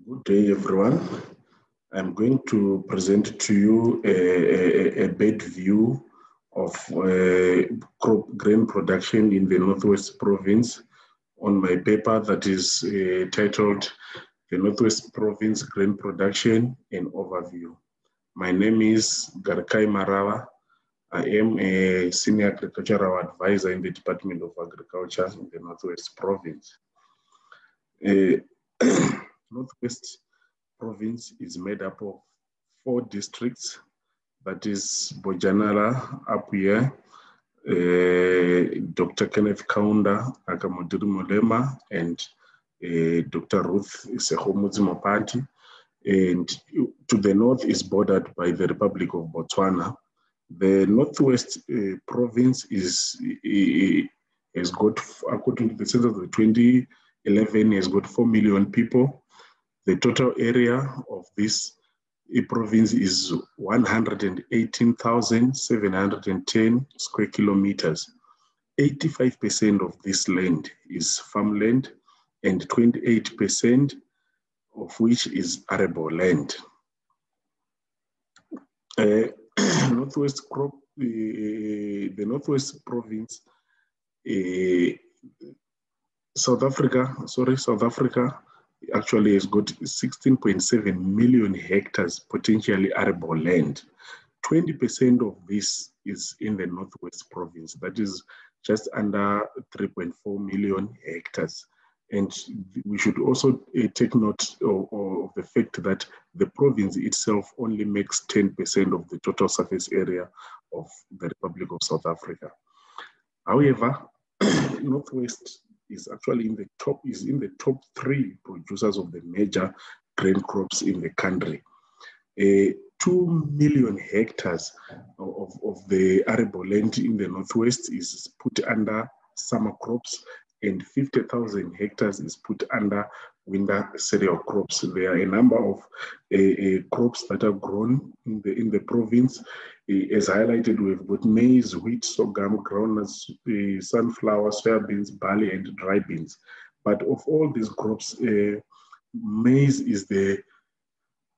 Good day, everyone. I'm going to present to you a bed view of crop grain production in the Northwest Province on my paper that is titled The Northwest Province Grain Production and Overview. My name is Garkai Marava. I am a Senior Agricultural Advisor in the Department of Agriculture in the Northwest Province. Northwest Province is made up of 4 districts, that is Bojanala up here, Dr. Kenneth Kaunda Akamodiri Molema, and Dr. Ruth Sehomudzi Mopati. And to the north is bordered by the Republic of Botswana. The Northwest Province has got, according to the census of 2011, has got 4 million people. The total area of this province is 118,710 square kilometers. 85% of this land is farmland and 28% of which is arable land. The Northwest Province, South Africa actually has got 16.7 million hectares potentially arable land. 20% of this is in the Northwest Province. That is just under 3.4 million hectares. And we should also take note of the fact that the province itself only makes 10% of the total surface area of the Republic of South Africa. However, Northwest is actually in the top 3 producers of the major grain crops in the country. 2 million hectares of the arable land in the Northwest is put under summer crops, and 50,000 hectares is put under winter cereal crops. There are a number of crops that are grown in the province. As highlighted, we've got maize, wheat, sorghum, groundnuts, sunflower, soybeans, barley, and dry beans. But of all these crops, maize is the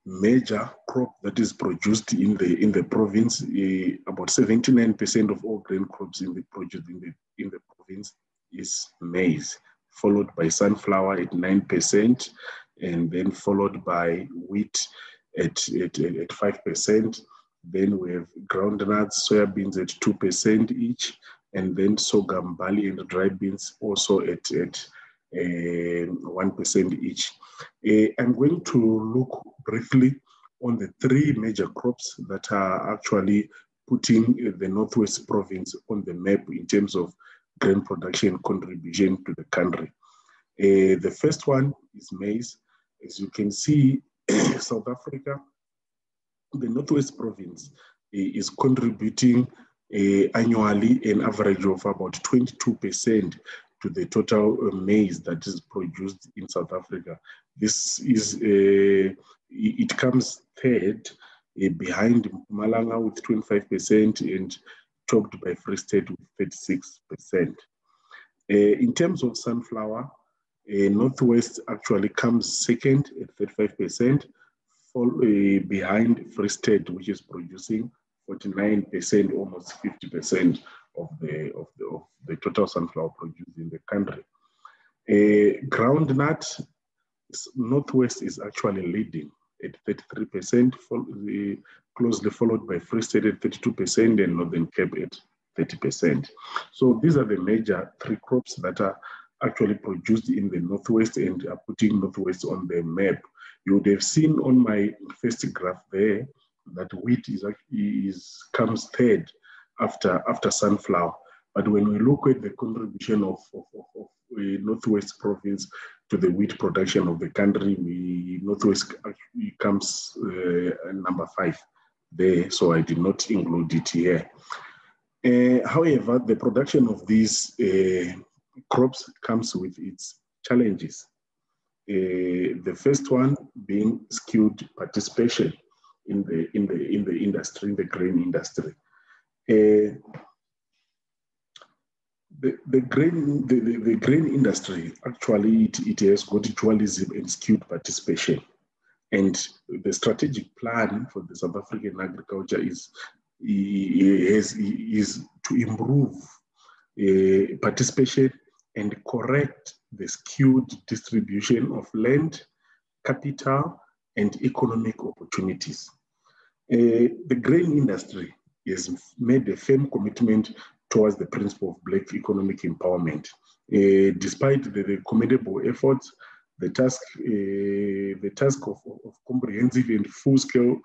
major crop that is produced in the province. About 79% of all grain crops produced in the province is maize, followed by sunflower at 9%, and then followed by wheat at 5%. Then we have groundnuts, soybeans at 2% each, and then sorghum, barley, and dry beans also at 1% each. I'm going to look briefly on the 3 major crops that are actually putting the Northwest Province on the map in terms of grain production contribution to the country. The first one is maize. As you can see, South Africa, the Northwest Province is contributing annually an average of about 22% to the total maize that is produced in South Africa. This is, it comes third behind Mpumalanga with 25% and topped by Free State with 36%. In terms of sunflower, Northwest actually comes second at 35%, behind Free State, which is producing 49%, almost 50% of the total sunflower produced in the country. Groundnut, Northwest is actually leading at 33%, closely followed by Free State at 32% and Northern Cape at 30%. So these are the major 3 crops that are actually produced in the Northwest and are putting Northwest on the map. You would have seen on my first graph there that wheat comes third after sunflower. But when we look at the contribution of Northwest Province to the wheat production of the country, Northwest actually comes number 5 there, so I did not include it here. However, the production of these crops comes with its challenges. The first one being skewed participation in the industry, in the grain industry. The grain industry, actually, it has got dualism and skewed participation. And the strategic plan for the South African agriculture is to improve participation and correct the skewed distribution of land, capital, and economic opportunities. The grain industry has made a firm commitment towards the principle of Black economic empowerment. Despite the commendable efforts, the task of comprehensive and full-scale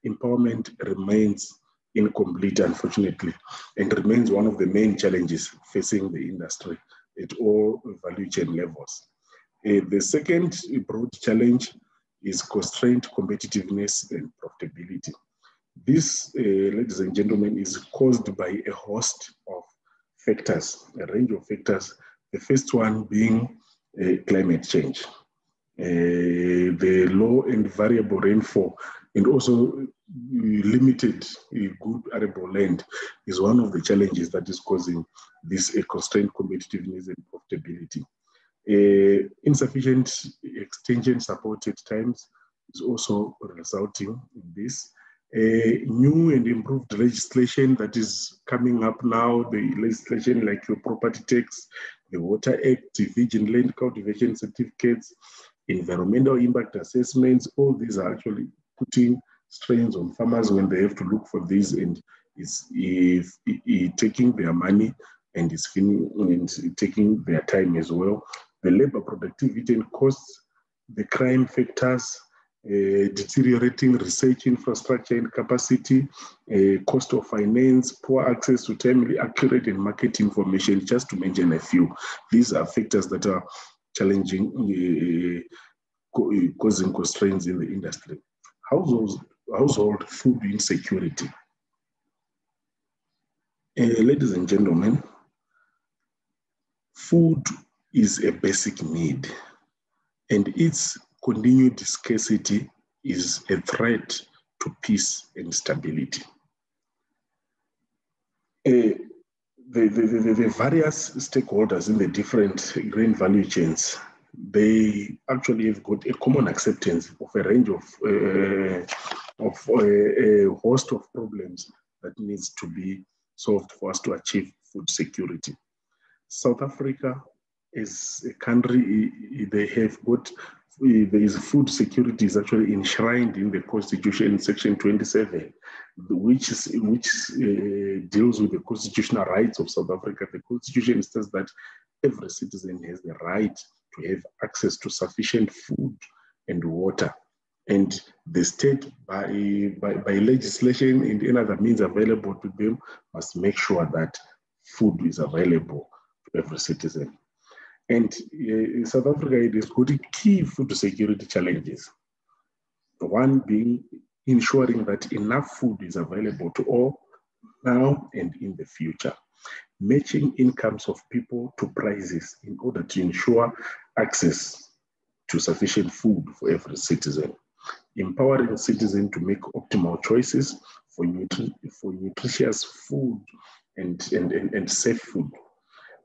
empowerment remains incomplete, unfortunately, and remains one of the main challenges facing the industry at all value chain levels. The second broad challenge is constrained competitiveness and profitability. This, ladies and gentlemen, is caused by a host of factors, a range of factors. The first one being climate change. The low and variable rainfall and also limited good arable land is one of the challenges that is causing this constrained competitiveness and profitability. Insufficient extension support at times is also resulting in this. New and improved legislation that is coming up now, the legislation like your property tax, the Water Act, Virgin Land Cultivation Certificates, environmental impact assessments, all these are actually putting strains on farmers when they have to look for these, and is taking their money and is taking their time as well. The labor productivity and costs, the crime factors, deteriorating research infrastructure and capacity, cost of finance, poor access to timely, accurate and market information, just to mention a few. These are factors that are challenging, causing constraints in the industry. Household food insecurity. Ladies and gentlemen, food is a basic need, and its continued scarcity is a threat to peace and stability. The various stakeholders in the different grain value chains, they actually have got a common acceptance of a range of a host of problems that needs to be solved for us to achieve food security. South Africa is a country, they have got, there is food security is actually enshrined in the Constitution, Section 27, which deals with the constitutional rights of South Africa. The Constitution says that every citizen has the right to have access to sufficient food and water, and the state, by legislation and any other means available to them, must make sure that food is available to every citizen. And in South Africa, it has got key food security challenges. One being ensuring that enough food is available to all now and in the future. Matching incomes of people to prices in order to ensure access to sufficient food for every citizen. Empowering citizens to make optimal choices for nutritious food and safe food.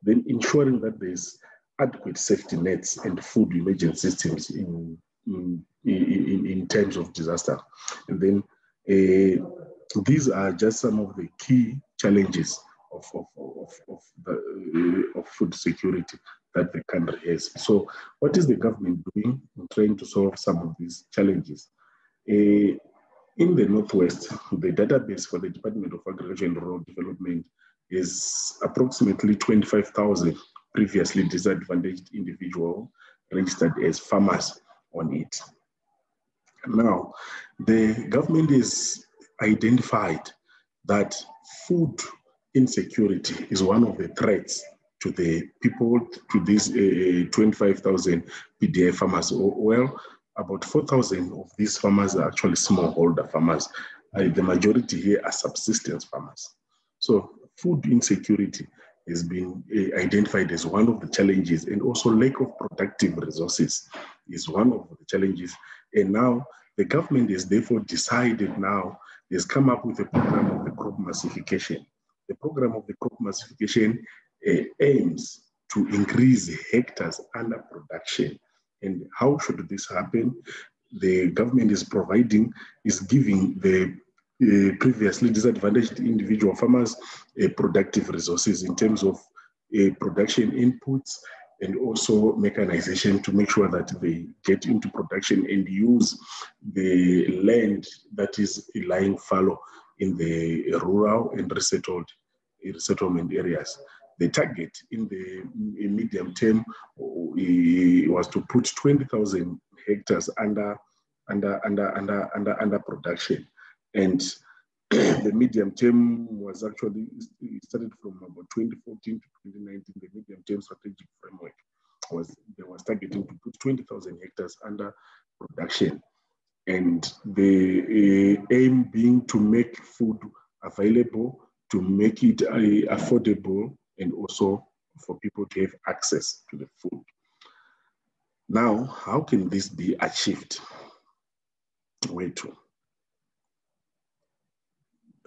Then ensuring that there's adequate safety nets and food emergency systems in times of disaster. And then these are just some of the key challenges of food security that the country has. So what is the government doing in trying to solve some of these challenges? In the Northwest, the database for the Department of Agriculture and Rural Development is approximately 25,000 previously disadvantaged individuals registered as farmers on it. Now, the government has identified that food insecurity is one of the threats to the people, to these 25,000 PDI farmers. Well, about 4,000 of these farmers are actually smallholder farmers. The majority here are subsistence farmers. So food insecurity has been identified as one of the challenges, and also lack of productive resources is one of the challenges. And now the government has therefore decided now, has come up with a program of the crop massification. The program of the crop massification aims to increase hectares under production. And how should this happen? the government is providing, is giving the previously disadvantaged individual farmers productive resources in terms of production inputs and also mechanization to make sure that they get into production and use the land that is lying fallow in the rural and resettlement areas. The target in the medium term was to put 20,000 hectares under production, and the medium term was actually started from about 2014 to 2019. The medium term strategic framework was targeting to put 20,000 hectares under production, and the aim being to make food available, to make it affordable, and also for people to have access to the food. Now, how can this be achieved? Where to?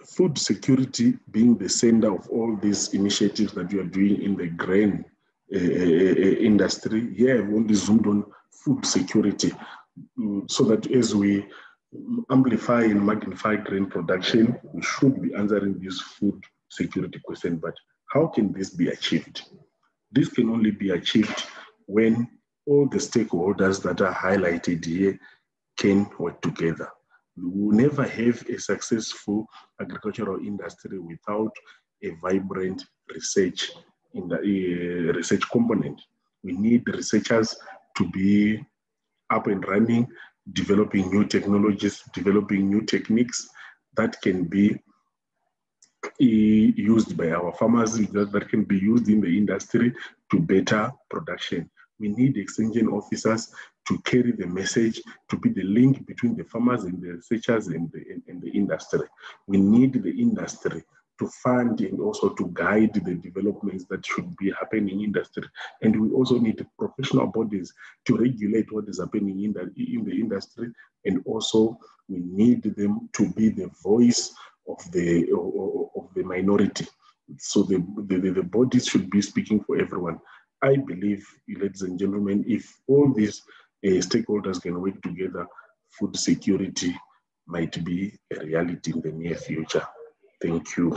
Food security being the center of all these initiatives that we are doing in the grain industry. Here, I've only zoomed on food security, so that as we amplify and magnify grain production, we should be answering this food security question. But how can this be achieved? This can only be achieved when all the stakeholders that are highlighted here can work together. We will never have a successful agricultural industry without a vibrant research in the research component. We need researchers to be up and running, developing new technologies, developing new techniques that can be used by our farmers, that can be used in the industry to better production. We need extension officers to carry the message, to be the link between the farmers and the researchers and the industry. We need the industry to fund and also to guide the developments that should be happening in industry. And we also need professional bodies to regulate what is happening in the industry. And also we need them to be the voice of the minority. So the bodies should be speaking for everyone. I believe, ladies and gentlemen, if all these stakeholders can work together, food security might be a reality in the near future. Thank you.